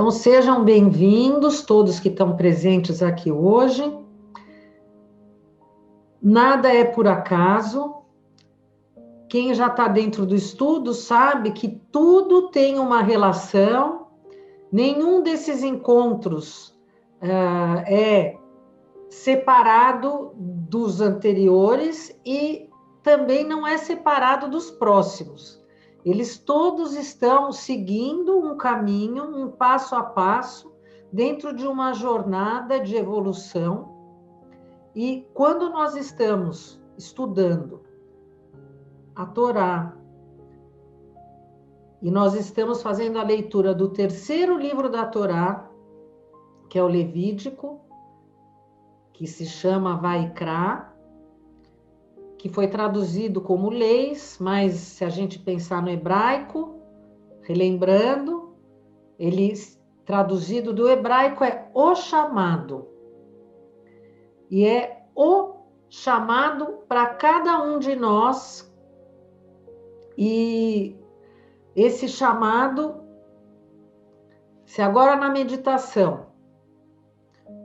Então, sejam bem-vindos, todos que estão presentes aqui hoje. Nada é por acaso. Quem já está dentro do estudo sabe que tudo tem uma relação. Nenhum desses encontros é separado dos anteriores e também não é separado dos próximos. Eles todos estão seguindo um caminho, um passo a passo, dentro de uma jornada de evolução. E quando nós estamos estudando a Torá, e nós estamos fazendo a leitura do terceiro livro da Torá, que é o Levítico, que se chama Vaikra, que foi traduzido como leis, mas se a gente pensar no hebraico, relembrando, ele traduzido do hebraico é o chamado. E é o chamado para cada um de nós. E esse chamado, se agora na meditação,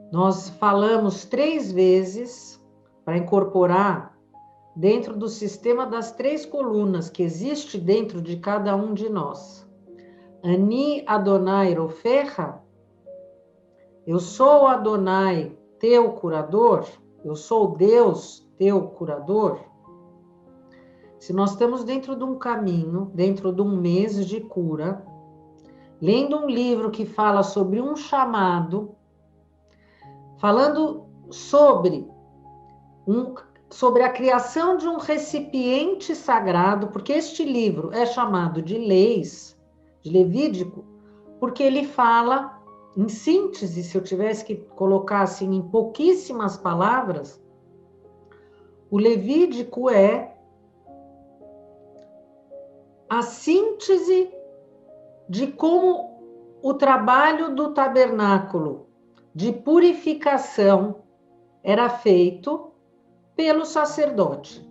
nós falamos 3 vezes para incorporar dentro do sistema das 3 colunas que existe dentro de cada um de nós. Ani Adonai Rofecha, eu sou Adonai, teu curador, eu sou Deus, teu curador. Se nós estamos dentro de um caminho, dentro de um mês de cura, lendo um livro que fala sobre um chamado, falando sobre a criação de um recipiente sagrado, porque este livro é chamado de Leis, de Levítico, porque ele fala, em síntese, se eu tivesse que colocar assim em pouquíssimas palavras, o Levítico é a síntese de como o trabalho do tabernáculo de purificação era feito pelo sacerdote.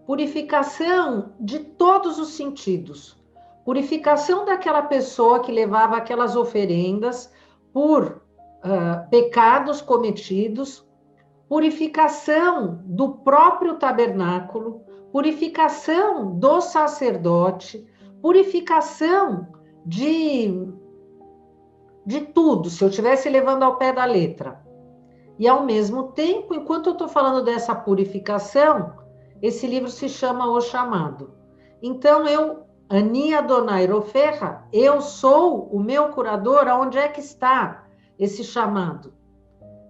Purificação de todos os sentidos. Purificação daquela pessoa que levava aquelas oferendas por pecados cometidos. Purificação do próprio tabernáculo. Purificação do sacerdote. Purificação de tudo, se eu estivesse levando ao pé da letra. E, ao mesmo tempo, enquanto eu estou falando dessa purificação, esse livro se chama O Chamado. Então, Ani Adonai Rofecha, eu sou o meu curador, aonde é que está esse chamado?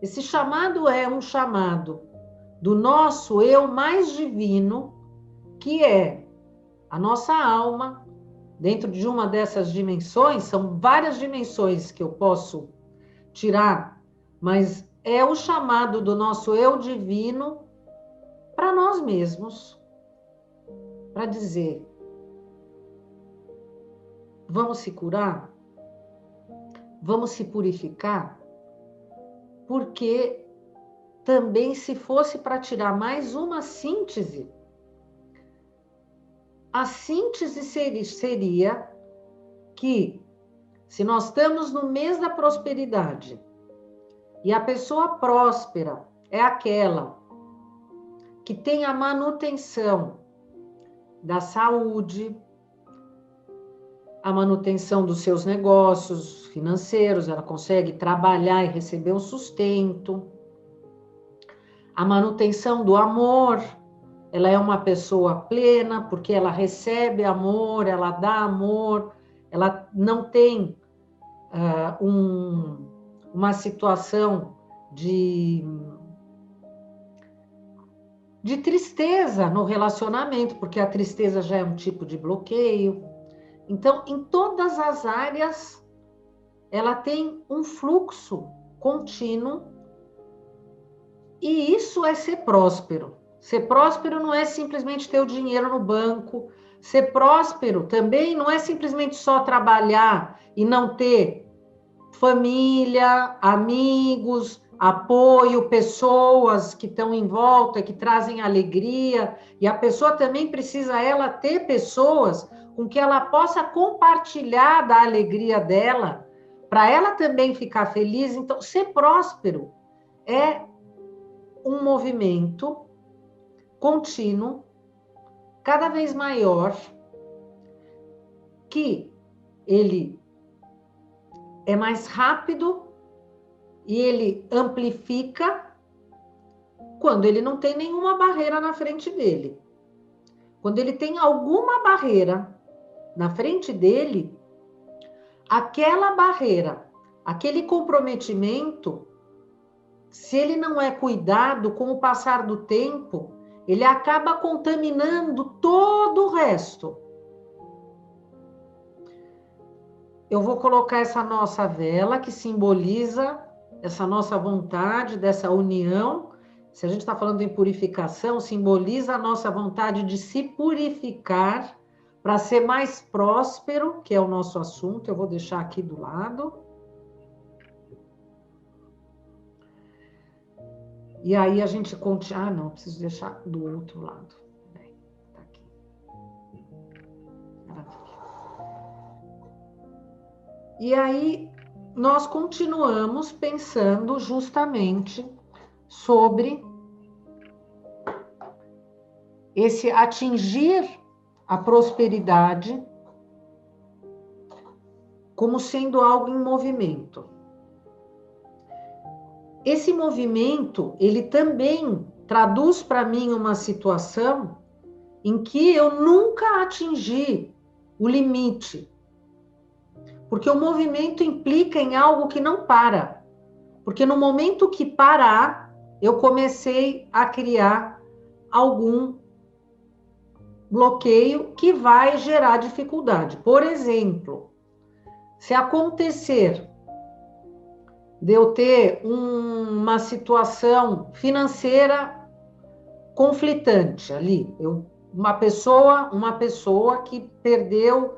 Esse chamado é um chamado do nosso eu mais divino, que é a nossa alma, dentro de uma dessas dimensões, são várias dimensões que eu posso tirar, mas é o chamado do nosso eu divino para nós mesmos, para dizer, vamos se curar, vamos se purificar, porque também se fosse para tirar mais uma síntese, a síntese seria que se nós estamos no mês da prosperidade, e a pessoa próspera é aquela que tem a manutenção da saúde, a manutenção dos seus negócios financeiros, ela consegue trabalhar e receber um sustento, a manutenção do amor, ela é uma pessoa plena, porque ela recebe amor, ela dá amor, ela não tem uma situação de tristeza no relacionamento, porque a tristeza já é um tipo de bloqueio. Então, em todas as áreas, ela tem um fluxo contínuo, e isso é ser próspero. Ser próspero não é simplesmente ter o dinheiro no banco. Ser próspero também não é simplesmente só trabalhar e não ter família, amigos, apoio, pessoas que estão em volta, que trazem alegria. E a pessoa também precisa ela ter pessoas com que ela possa compartilhar da alegria dela, para ela também ficar feliz. Então, ser próspero é um movimento contínuo, cada vez maior, que ele é mais rápido e ele amplifica quando ele não tem nenhuma barreira na frente dele. Quando ele tem alguma barreira na frente dele, aquela barreira, aquele comprometimento, se ele não é cuidado, com o passar do tempo, ele acaba contaminando todo o resto. Eu vou colocar essa nossa vela que simboliza essa nossa vontade, dessa união. Se a gente está falando em purificação, simboliza a nossa vontade de se purificar para ser mais próspero, que é o nosso assunto. Eu vou deixar aqui do lado. E aí a gente continua... Ah, não, preciso deixar do outro lado. Tá aqui. Maravilha. E aí nós continuamos pensando justamente sobre esse atingir a prosperidade como sendo algo em movimento. Esse movimento, ele também traduz para mim uma situação em que eu nunca atingi o limite. Porque o movimento implica em algo que não para. Porque no momento que parar, eu comecei a criar algum bloqueio que vai gerar dificuldade. Por exemplo, se acontecer de eu ter uma situação financeira conflitante ali, uma pessoa que perdeu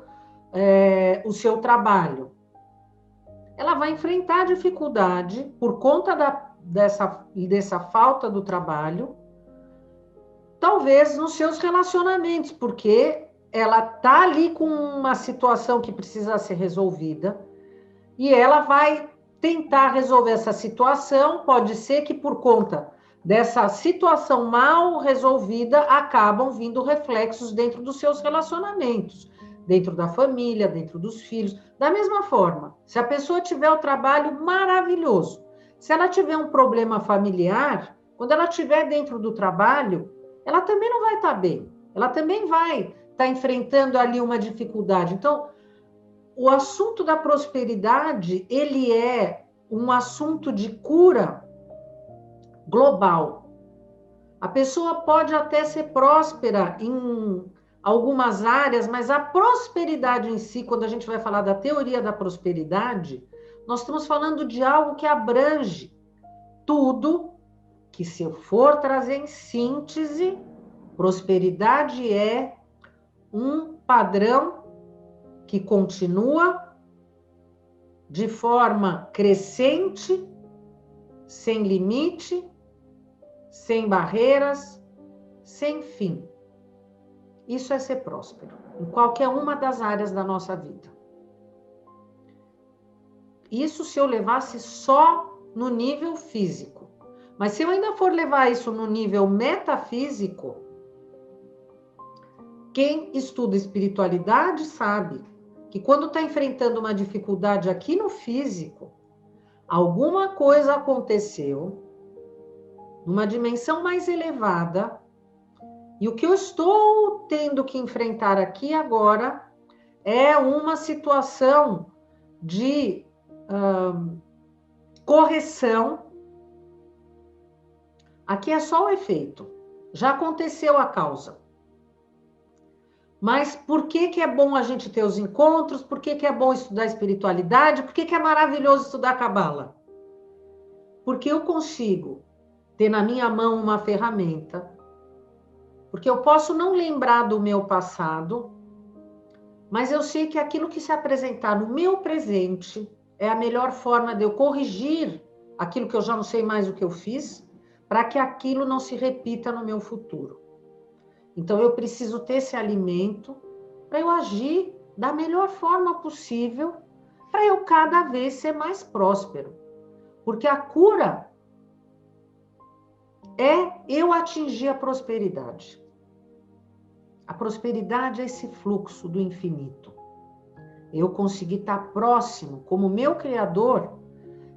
o seu trabalho, ela vai enfrentar dificuldade por conta dessa falta do trabalho, talvez nos seus relacionamentos, porque ela está ali com uma situação que precisa ser resolvida e ela vai tentar resolver essa situação. Pode ser que por conta dessa situação mal resolvida acabam vindo reflexos dentro dos seus relacionamentos, dentro da família, dentro dos filhos. Da mesma forma, se a pessoa tiver o trabalho maravilhoso, se ela tiver um problema familiar, quando ela estiver dentro do trabalho, ela também não vai estar bem. Ela também vai estar enfrentando ali uma dificuldade. Então, o assunto da prosperidade, ele é um assunto de cura global. A pessoa pode até ser próspera em algumas áreas, mas a prosperidade em si, quando a gente vai falar da teoria da prosperidade, nós estamos falando de algo que abrange tudo, que se eu for trazer em síntese, prosperidade é um padrão que continua de forma crescente, sem limite, sem barreiras, sem fim. Isso é ser próspero, em qualquer uma das áreas da nossa vida. Isso se eu levasse só no nível físico. Mas se eu ainda for levar isso no nível metafísico, quem estuda espiritualidade sabe que quando está enfrentando uma dificuldade aqui no físico, alguma coisa aconteceu numa dimensão mais elevada, e o que eu estou tendo que enfrentar aqui agora é uma situação de correção. Aqui é só o efeito, já aconteceu a causa. Mas por que é bom a gente ter os encontros? Por que é bom estudar espiritualidade? Por que é maravilhoso estudar Cabala? Porque eu consigo ter na minha mão uma ferramenta, porque eu posso não lembrar do meu passado, mas eu sei que aquilo que se apresentar no meu presente é a melhor forma de eu corrigir aquilo que eu já não sei mais o que eu fiz, para que aquilo não se repita no meu futuro. Então, eu preciso ter esse alimento para eu agir da melhor forma possível, para eu cada vez ser mais próspero. Porque a cura é eu atingir a prosperidade. A prosperidade é esse fluxo do infinito. Eu conseguir estar próximo, como meu Criador,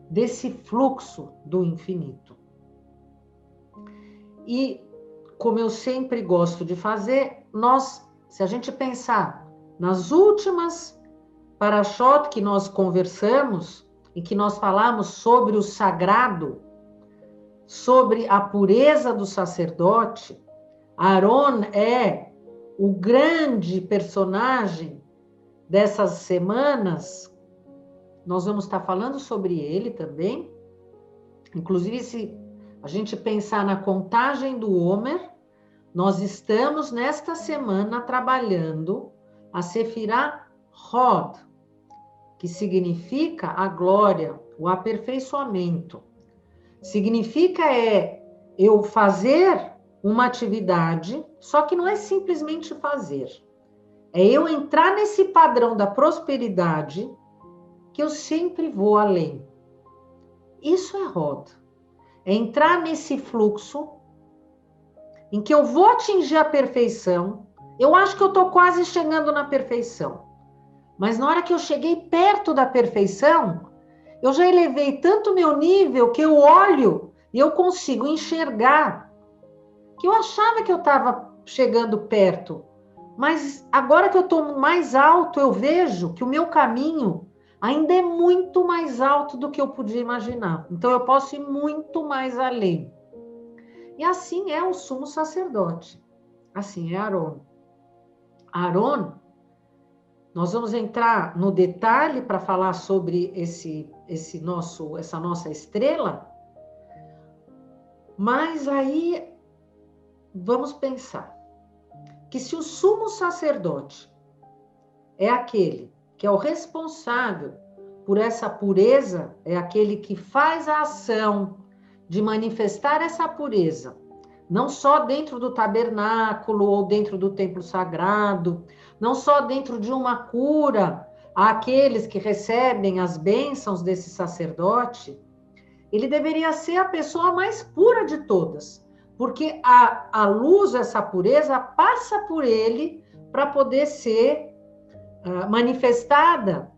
desse fluxo do infinito. E, como eu sempre gosto de fazer, se a gente pensar nas últimas parashot que nós conversamos, em que nós falamos sobre o sagrado, sobre a pureza do sacerdote, Aaron é o grande personagem dessas semanas. Nós vamos estar falando sobre ele também. Inclusive, se a gente pensar na contagem do Homer, nós estamos nesta semana trabalhando a Sefirah Hod, que significa a glória, o aperfeiçoamento. Significa eu fazer uma atividade, só que não é simplesmente fazer. É eu entrar nesse padrão da prosperidade que eu sempre vou além. Isso é Hod. É entrar nesse fluxo em que eu vou atingir a perfeição. Eu acho que eu estou quase chegando na perfeição. Mas na hora que eu cheguei perto da perfeição, eu já elevei tanto meu nível que eu olho e eu consigo enxergar que eu achava que eu estava chegando perto. Mas agora que eu estou mais alto, eu vejo que o meu caminho ainda é muito mais alto do que eu podia imaginar. Então, eu posso ir muito mais além. E assim é o sumo sacerdote. Assim é Aaron. Aaron, nós vamos entrar no detalhe para falar sobre essa nossa estrela, mas aí vamos pensar que se o sumo sacerdote é aquele que é o responsável por essa pureza, é aquele que faz a ação de manifestar essa pureza, não só dentro do tabernáculo ou dentro do templo sagrado, não só dentro de uma cura àqueles que recebem as bênçãos desse sacerdote, ele deveria ser a pessoa mais pura de todas, porque a luz, essa pureza, passa por ele para poder ser manifestada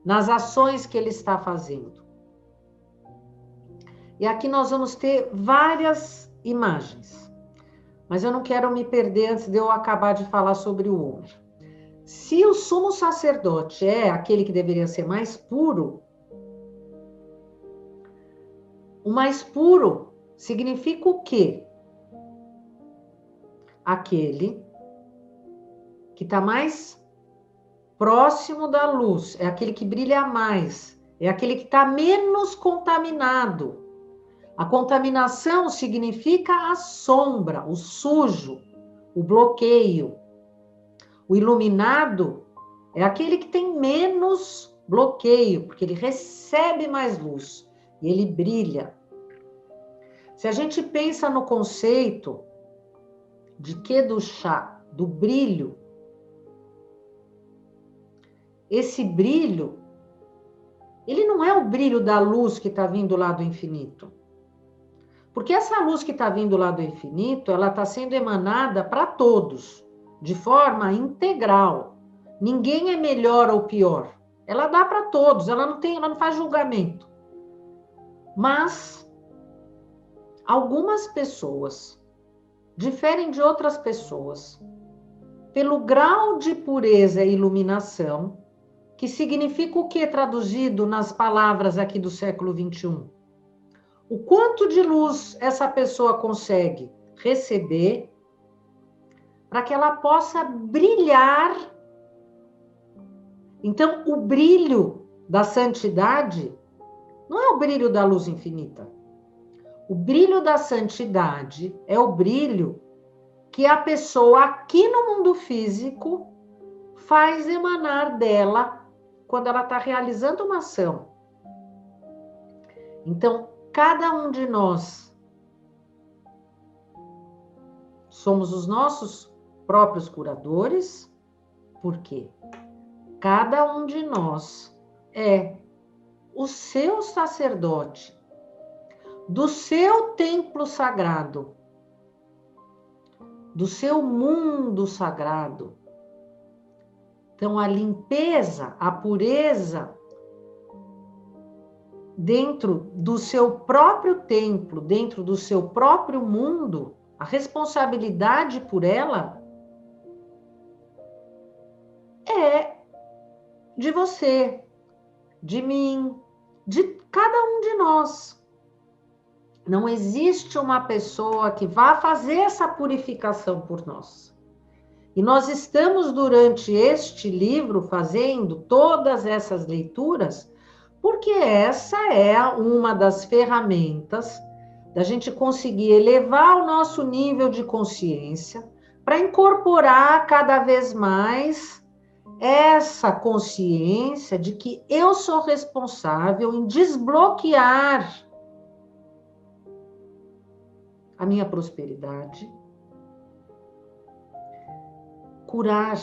nas ações que ele está fazendo. E aqui nós vamos ter várias imagens, mas eu não quero me perder antes de eu acabar de falar sobre o Homer. Se o sumo sacerdote é aquele que deveria ser mais puro, o mais puro significa o quê? Aquele que está mais próximo da luz, é aquele que brilha mais, é aquele que está menos contaminado. A contaminação significa a sombra, o sujo, o bloqueio. O iluminado é aquele que tem menos bloqueio, porque ele recebe mais luz e ele brilha. Se a gente pensa no conceito de Kedushá, do brilho, esse brilho, ele não é o brilho da luz que está vindo lá do infinito. Porque essa luz que está vindo lá do infinito, ela está sendo emanada para todos, de forma integral. Ninguém é melhor ou pior. Ela dá para todos, ela não faz julgamento. Mas algumas pessoas diferem de outras pessoas pelo grau de pureza e iluminação, que significa o que traduzido nas palavras aqui do século XXI? O quanto de luz essa pessoa consegue receber para que ela possa brilhar. Então, o brilho da santidade não é o brilho da luz infinita. O brilho da santidade é o brilho que a pessoa aqui no mundo físico faz emanar dela quando ela está realizando uma ação. Então, cada um de nós somos os nossos próprios curadores, porque cada um de nós é o seu sacerdote, do seu templo sagrado, do seu mundo sagrado. Então, a limpeza, a pureza dentro do seu próprio templo, dentro do seu próprio mundo, a responsabilidade por ela é de você, de mim, de cada um de nós. Não existe uma pessoa que vá fazer essa purificação por nós. E nós estamos, durante este livro, fazendo todas essas leituras, porque essa é uma das ferramentas da gente conseguir elevar o nosso nível de consciência para incorporar cada vez mais essa consciência de que eu sou responsável em desbloquear a minha prosperidade, curar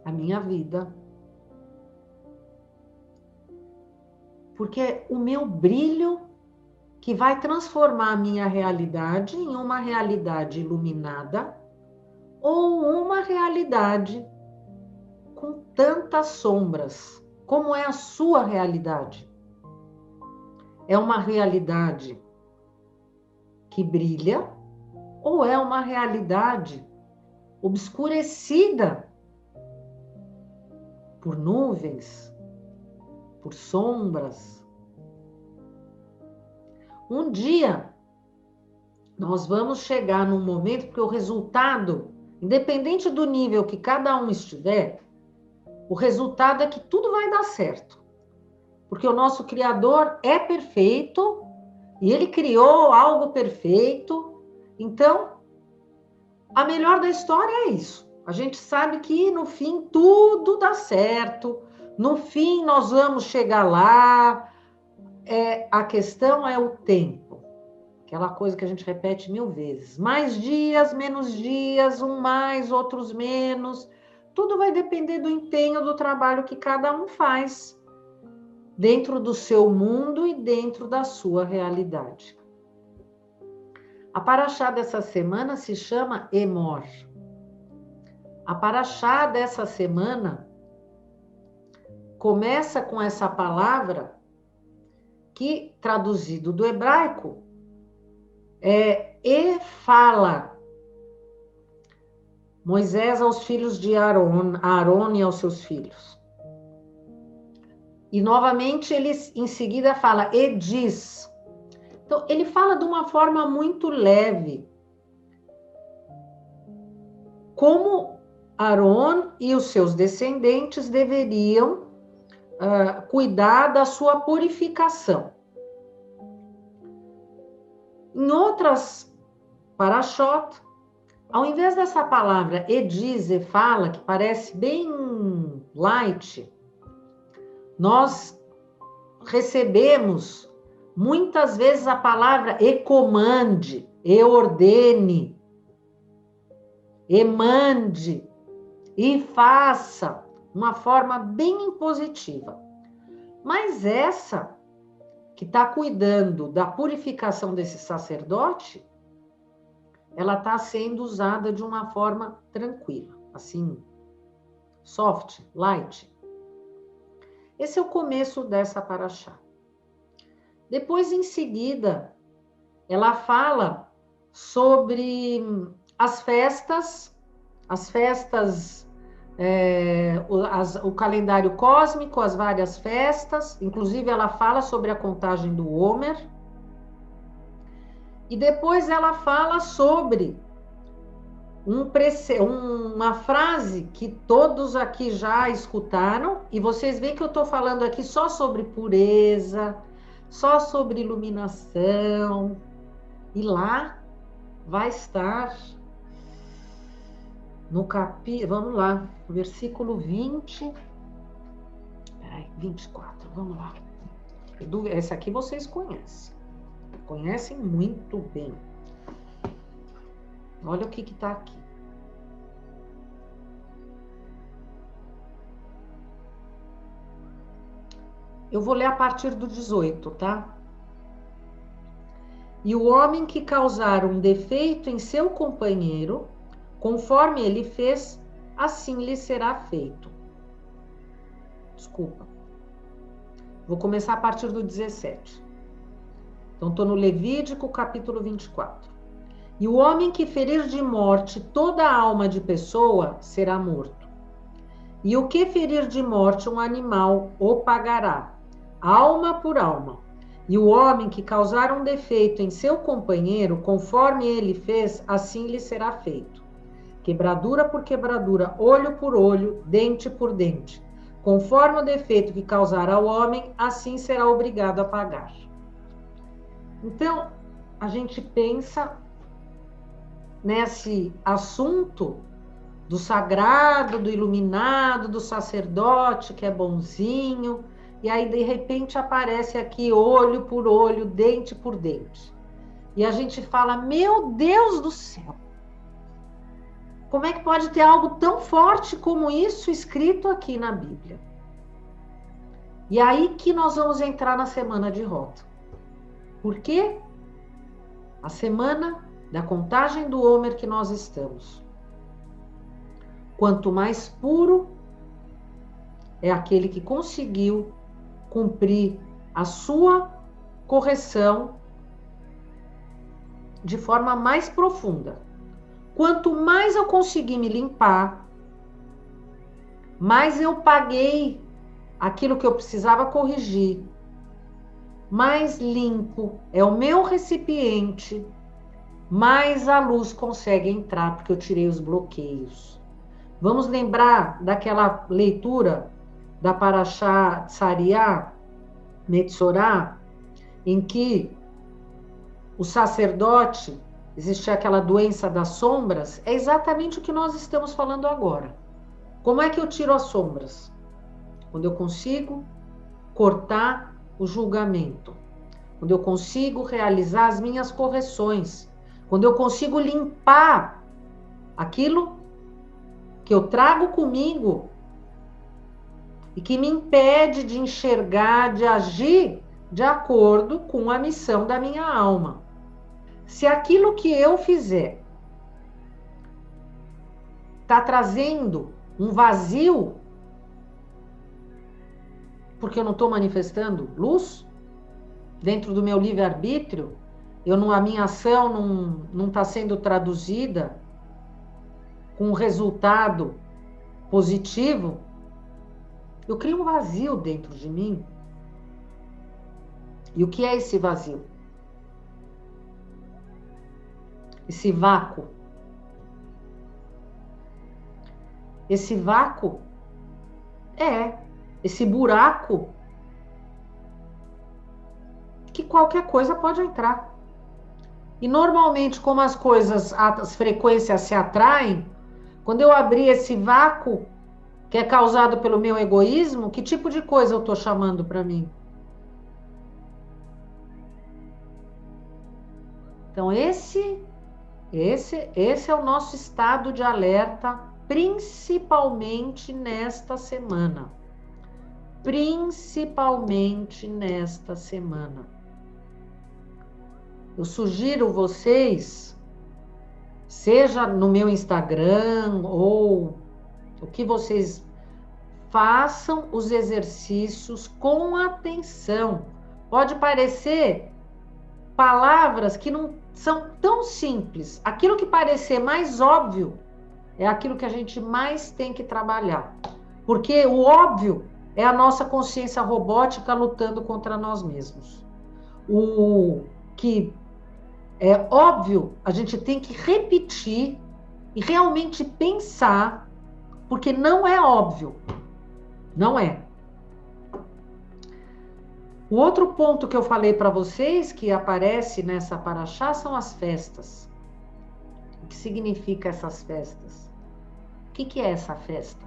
a minha vida, porque é o meu brilho que vai transformar a minha realidade em uma realidade iluminada ou uma realidade com tantas sombras. Como é a sua realidade? É uma realidade que brilha ou é uma realidade obscurecida por nuvens, por sombras? Um dia nós vamos chegar num momento que o resultado, independente do nível que cada um estiver, o resultado é que tudo vai dar certo. Porque o nosso Criador é perfeito e ele criou algo perfeito. Então, a melhor da história é isso. A gente sabe que no fim tudo dá certo. No fim nós vamos chegar lá. A questão é o tempo. Aquela coisa que a gente repete 1000 vezes. Mais dias, menos dias, um mais, outros menos. Tudo vai depender do empenho, do trabalho que cada um faz dentro do seu mundo e dentro da sua realidade. A paraxá dessa semana se chama Emor. A paraxá dessa semana começa com essa palavra que, traduzido do hebraico, é e-fala. Moisés aos filhos de Aaron e aos seus filhos. E novamente ele em seguida fala e diz. Então ele fala de uma forma muito leve. Como Aaron e os seus descendentes deveriam cuidar da sua purificação. Em outras parashot, ao invés dessa palavra ediz e fala, que parece bem light, nós recebemos muitas vezes a palavra e comande, e ordene, e mande, e faça, uma forma bem impositiva. Mas essa que está cuidando da purificação desse sacerdote, ela está sendo usada de uma forma tranquila, assim, soft, light. Esse é o começo dessa paraxá. Depois, em seguida, ela fala sobre as festas, o calendário cósmico, as várias festas, inclusive ela fala sobre a contagem do Homer. E depois ela fala sobre uma frase que todos aqui já escutaram, e vocês veem que eu estou falando aqui só sobre pureza, só sobre iluminação, e lá vai estar no vamos lá, versículo 24, vamos lá. Essa aqui vocês conhecem muito bem. Olha o que está aqui. Eu vou ler a partir do 18, tá? E o homem que causar um defeito em seu companheiro, conforme ele fez, assim lhe será feito. Desculpa. Vou começar a partir do 17. Então, estou no Levítico, capítulo 24. E o homem que ferir de morte toda a alma de pessoa será morto. E o que ferir de morte um animal o pagará, alma por alma. E o homem que causar um defeito em seu companheiro, conforme ele fez, assim lhe será feito. Quebradura por quebradura, olho por olho, dente por dente. Conforme o defeito que causar ao homem, assim será obrigado a pagar. Então, a gente pensa nesse assunto do sagrado, do iluminado, do sacerdote que é bonzinho, e aí de repente aparece aqui olho por olho, dente por dente. E a gente fala, meu Deus do céu, como é que pode ter algo tão forte como isso escrito aqui na Bíblia? E aí que nós vamos entrar na semana de Rota. Por quê? A semana da contagem do Homer que nós estamos. Quanto mais puro é aquele que conseguiu cumprir a sua correção de forma mais profunda. Quanto mais eu consegui me limpar, mais eu paguei aquilo que eu precisava corrigir, mais limpo é o meu recipiente, mais a luz consegue entrar, porque eu tirei os bloqueios. Vamos lembrar daquela leitura da Parashá Tzariá, Metzorá, em que o sacerdote, existia aquela doença das sombras, é exatamente o que nós estamos falando agora. Como é que eu tiro as sombras? Quando eu consigo cortar o julgamento, quando eu consigo realizar as minhas correções, quando eu consigo limpar aquilo que eu trago comigo e que me impede de enxergar, de agir de acordo com a missão da minha alma. Se aquilo que eu fizer está trazendo um vazio, porque eu não estou manifestando luz dentro do meu livre-arbítrio, a minha ação não está sendo traduzida com um resultado positivo, eu crio um vazio dentro de mim. E o que é esse vazio? Esse vácuo. Esse vácuo é esse buraco que qualquer coisa pode entrar. E normalmente, como as frequências se atraem, quando eu abrir esse vácuo que é causado pelo meu egoísmo, que tipo de coisa eu estou chamando para mim? Então, esse é o nosso estado de alerta, principalmente nesta semana. Principalmente nesta semana. Eu sugiro vocês, seja no meu Instagram ou o que vocês façam os exercícios com atenção. Pode parecer palavras que não são tão simples. Aquilo que parecer mais óbvio é aquilo que a gente mais tem que trabalhar. Porque o óbvio é a nossa consciência robótica lutando contra nós mesmos. O que é óbvio, a gente tem que repetir e realmente pensar, porque não é óbvio. Não é. O outro ponto que eu falei para vocês, que aparece nessa paraxá, são as festas. O que significa essas festas? O que é essa festa?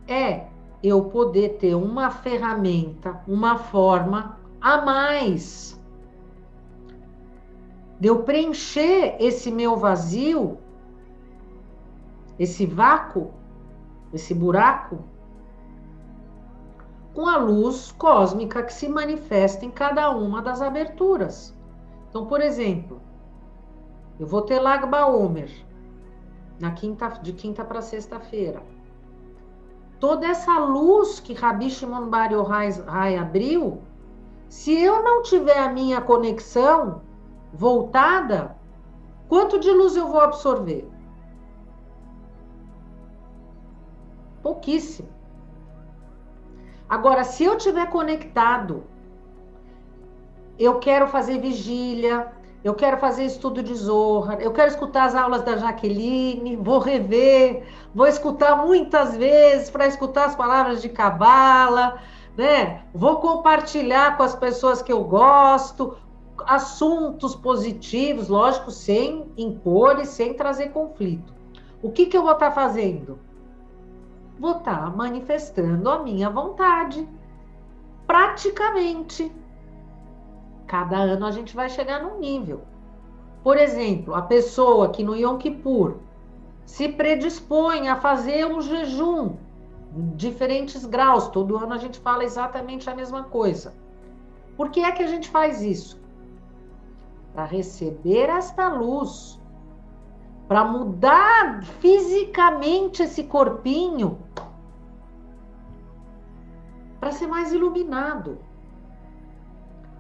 É eu poder ter uma ferramenta, uma forma a mais de eu preencher esse meu vazio, esse vácuo, esse buraco, com a luz cósmica que se manifesta em cada uma das aberturas. Então, por exemplo, eu vou ter Lag BaOmer de quinta para sexta-feira. Toda essa luz que Rabi Shimon Bar Yochai abriu, se eu não tiver a minha conexão voltada, quanto de luz eu vou absorver? Pouquíssimo. Agora, se eu tiver conectado, eu quero fazer vigília, eu quero fazer estudo de Zohar, eu quero escutar as aulas da Jaqueline, vou rever, vou escutar muitas vezes para escutar as palavras de Cabala, né? Vou compartilhar com as pessoas que eu gosto, assuntos positivos, lógico, sem impor e sem trazer conflito. O que eu vou estar fazendo? Vou estar manifestando a minha vontade, praticamente. Cada ano a gente vai chegar num nível. Por exemplo, a pessoa que no Yom Kippur se predispõe a fazer um jejum, diferentes graus, todo ano a gente fala exatamente a mesma coisa. Por que é que a gente faz isso? Para receber esta luz, para mudar fisicamente esse corpinho, para ser mais iluminado.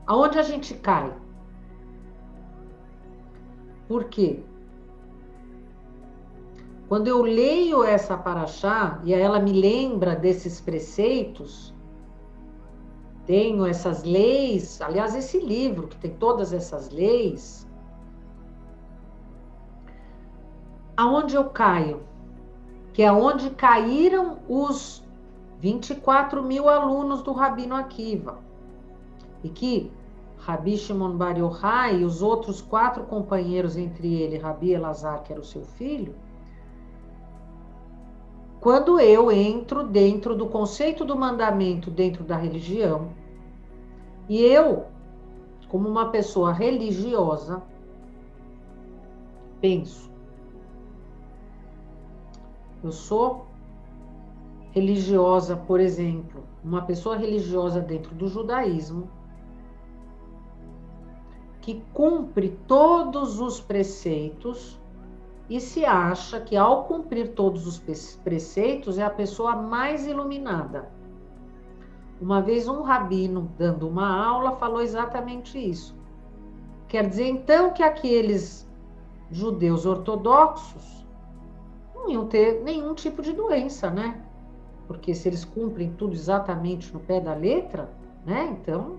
Aonde a gente cai? Por quê? Quando eu leio essa paraxá, e ela me lembra desses preceitos, tenho essas leis, aliás, esse livro que tem todas essas leis, aonde eu caio? Que é onde caíram os 24 mil alunos do Rabino Akiva. E que Rabi Shimon Bar Yochai e os outros 4 companheiros, entre ele, Rabi Elazar, que era o seu filho, quando eu entro dentro do conceito do mandamento, dentro da religião, e eu, como uma pessoa religiosa, penso, eu sou religiosa, por exemplo, uma pessoa religiosa dentro do judaísmo, que cumpre todos os preceitos e se acha que ao cumprir todos os preceitos é a pessoa mais iluminada. Uma vez um rabino, dando uma aula, falou exatamente isso. Quer dizer, então, que aqueles judeus ortodoxos não iam ter nenhum tipo de doença, né? Porque se eles cumprem tudo exatamente no pé da letra, né? Então,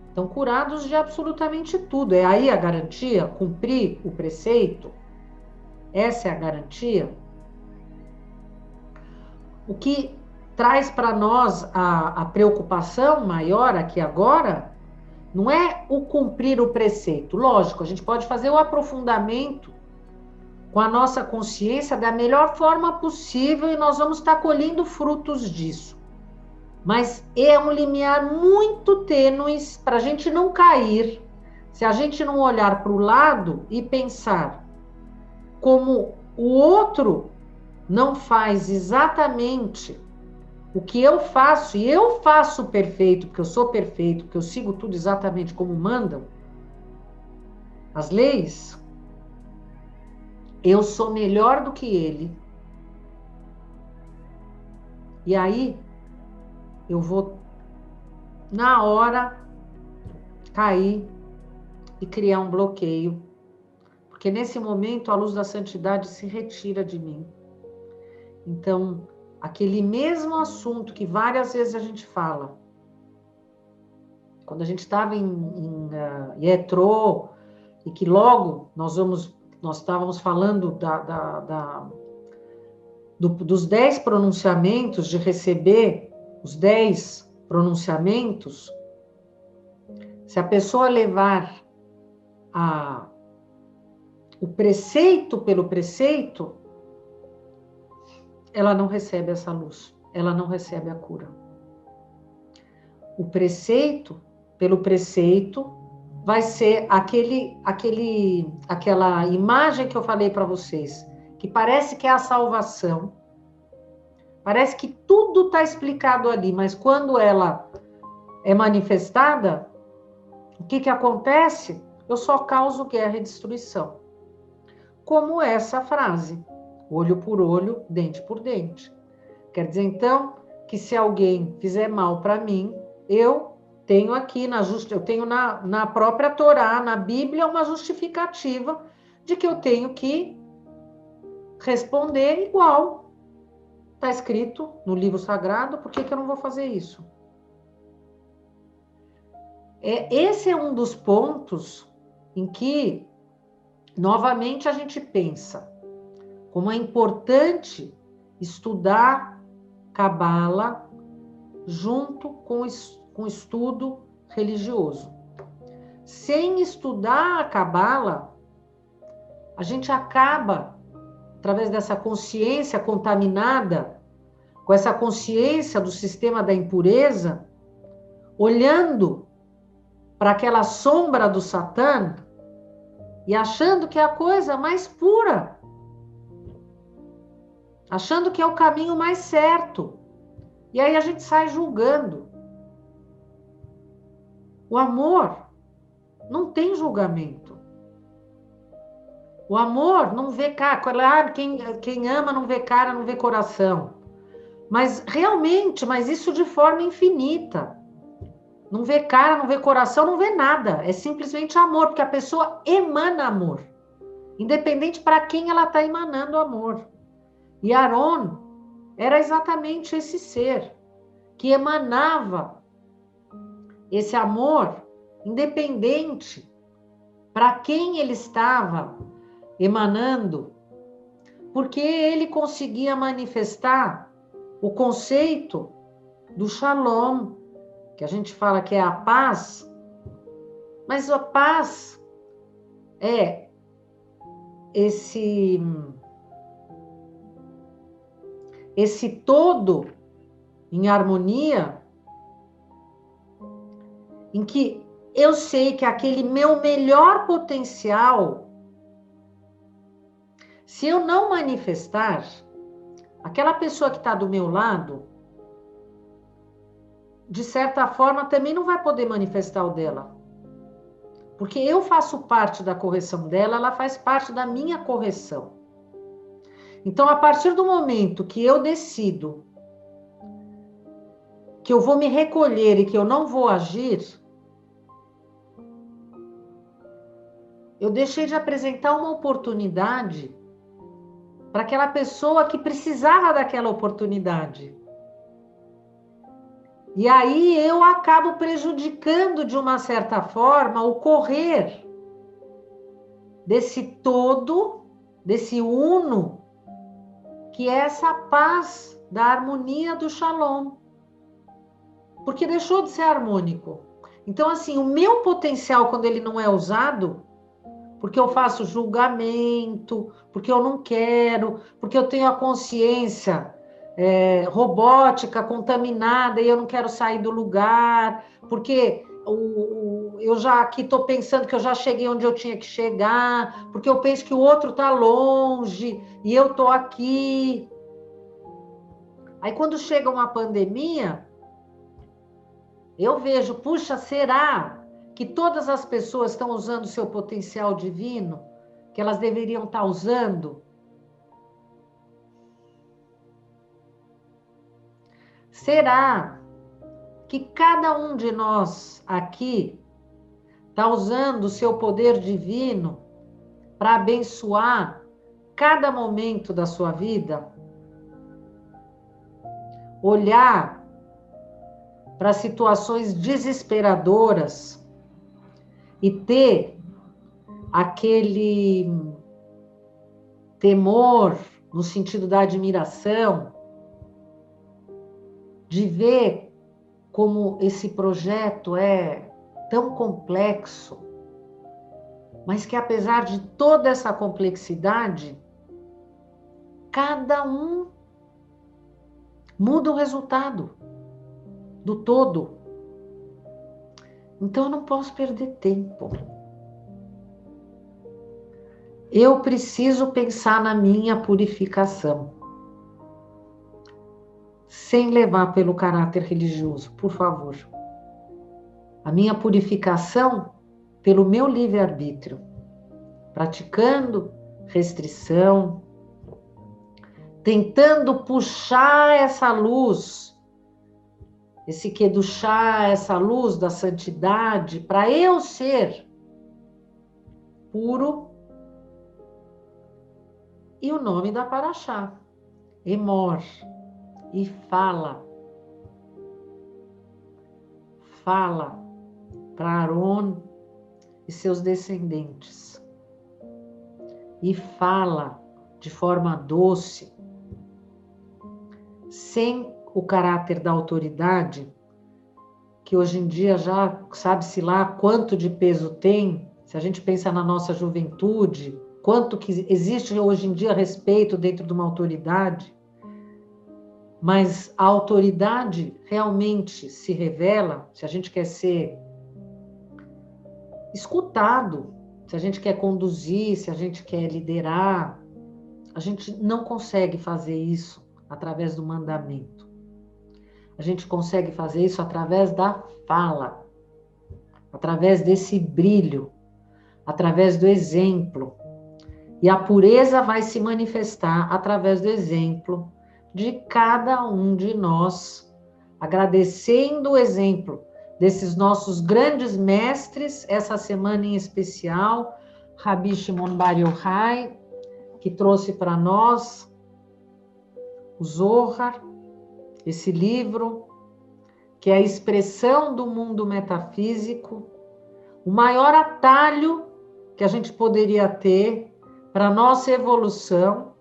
estão curados de absolutamente tudo. É aí a garantia? Cumprir o preceito? Essa é a garantia? O que traz para nós a preocupação maior aqui agora não é o cumprir o preceito. Lógico, a gente pode fazer o aprofundamento com a nossa consciência da melhor forma possível e nós vamos estar colhendo frutos disso. Mas é um limiar muito tênue para a gente não cair, se a gente não olhar para o lado e pensar como o outro não faz exatamente o que eu faço, e eu faço perfeito, porque eu sou perfeito, porque eu sigo tudo exatamente como mandam as leis, eu sou melhor do que ele. E aí, eu vou, na hora, cair e criar um bloqueio. Porque nesse momento, a luz da santidade se retira de mim. Então, aquele mesmo assunto que várias vezes a gente fala, quando a gente estava em Yetrô, e que logo nós estávamos falando dos 10 pronunciamentos, de receber os 10 pronunciamentos, se a pessoa levar o preceito pelo preceito, ela não recebe essa luz, ela não recebe a cura. O preceito pelo preceito vai ser aquela imagem que eu falei para vocês, que parece que é a salvação, Parece que tudo está explicado ali, mas quando ela é manifestada, o que acontece? Eu só causo guerra e destruição. Como essa frase, olho por olho, dente por dente. Quer dizer, então, que se alguém fizer mal para mim, eu tenho aqui, eu tenho na própria Torá, na Bíblia, uma justificativa de que eu tenho que responder igual. Está escrito no livro sagrado, por que eu não vou fazer isso? Esse é um dos pontos em que, novamente, a gente pensa como é importante estudar Cabala junto com o estudo religioso. Sem estudar a Cabala, a gente acaba, através dessa consciência contaminada, com essa consciência do sistema da impureza, olhando para aquela sombra do Satã e achando que é a coisa mais pura, achando que é o caminho mais certo. E aí a gente sai julgando. O amor não tem julgamento. O amor não vê cara. Claro, quem ama não vê cara, não vê coração. Mas realmente, mas isso de forma infinita. Não vê cara, não vê coração, não vê nada. É simplesmente amor, porque a pessoa emana amor. Independente para quem ela está emanando amor. E Aaron era exatamente esse ser que emanava esse amor, independente para quem ele estava emanando, porque ele conseguia manifestar o conceito do Shalom, que a gente fala que é a paz, mas a paz é esse todo em harmonia, em que eu sei que aquele meu melhor potencial, se eu não manifestar, aquela pessoa que está do meu lado, de certa forma, também não vai poder manifestar o dela. Porque eu faço parte da correção dela, ela faz parte da minha correção. Então, a partir do momento que eu decido que eu vou me recolher e que eu não vou agir, eu deixei de apresentar uma oportunidade para aquela pessoa que precisava daquela oportunidade. E aí eu acabo prejudicando, de uma certa forma, o correr desse todo, desse uno, que é essa paz da harmonia do Shalom. Porque deixou de ser harmônico. Então, assim, o meu potencial, quando ele não é usado, porque eu faço julgamento, porque eu não quero, porque eu tenho a consciência robótica, contaminada, e eu não quero sair do lugar, porque eu já aqui estou pensando que eu já cheguei onde eu tinha que chegar, porque eu penso que o outro está longe, e eu estou aqui. Aí, quando chega uma pandemia, eu vejo, puxa, será que todas as pessoas estão usando o seu potencial divino, que elas deveriam estar usando? Será que cada um de nós aqui está usando o seu poder divino para abençoar cada momento da sua vida? Olhar para situações desesperadoras e ter aquele temor, no sentido da admiração, de ver como esse projeto é tão complexo, mas que apesar de toda essa complexidade, cada um muda o resultado do todo. Então eu não posso perder tempo. Eu preciso pensar na minha purificação. sem levar pelo caráter religioso, por favor. A minha purificação pelo meu livre-arbítrio, praticando restrição, tentando puxar essa luz, esse quê do chá, essa luz da santidade, para eu ser puro. E o nome da Paraxá, Emor, e fala para Aron e seus descendentes, e fala de forma doce, sem o caráter da autoridade, que hoje em dia já sabe-se lá quanto de peso tem, se a gente pensa na nossa juventude, quanto que existe hoje em dia respeito dentro de uma autoridade, mas a autoridade realmente se revela, se a gente quer ser escutado, se a gente quer conduzir, se a gente quer liderar, a gente não consegue fazer isso através do mandamento. A gente consegue fazer isso através da fala, através desse brilho, através do exemplo. E a pureza vai se manifestar através do exemplo de cada um de nós, agradecendo o exemplo desses nossos grandes mestres, essa semana em especial, Rabi Shimon Bar Yochai, que trouxe para nós o Zohar, esse livro, que é a expressão do mundo metafísico, o maior atalho que a gente poderia ter para a nossa evolução.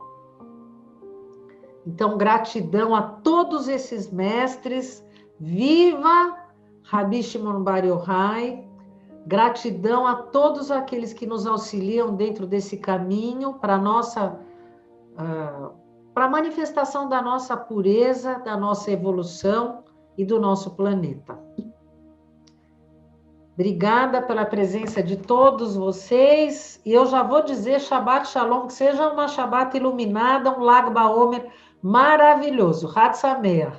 Então, gratidão a todos esses mestres, viva Rabi Shimon Bar Yochai, gratidão a todos aqueles que nos auxiliam dentro desse caminho para a manifestação da nossa pureza, da nossa evolução e do nosso planeta. Obrigada pela presença de todos vocês, e eu já vou dizer Shabbat Shalom, que seja uma Shabbat iluminada, um Lag BaOmer maravilhoso. Hatz Sameach.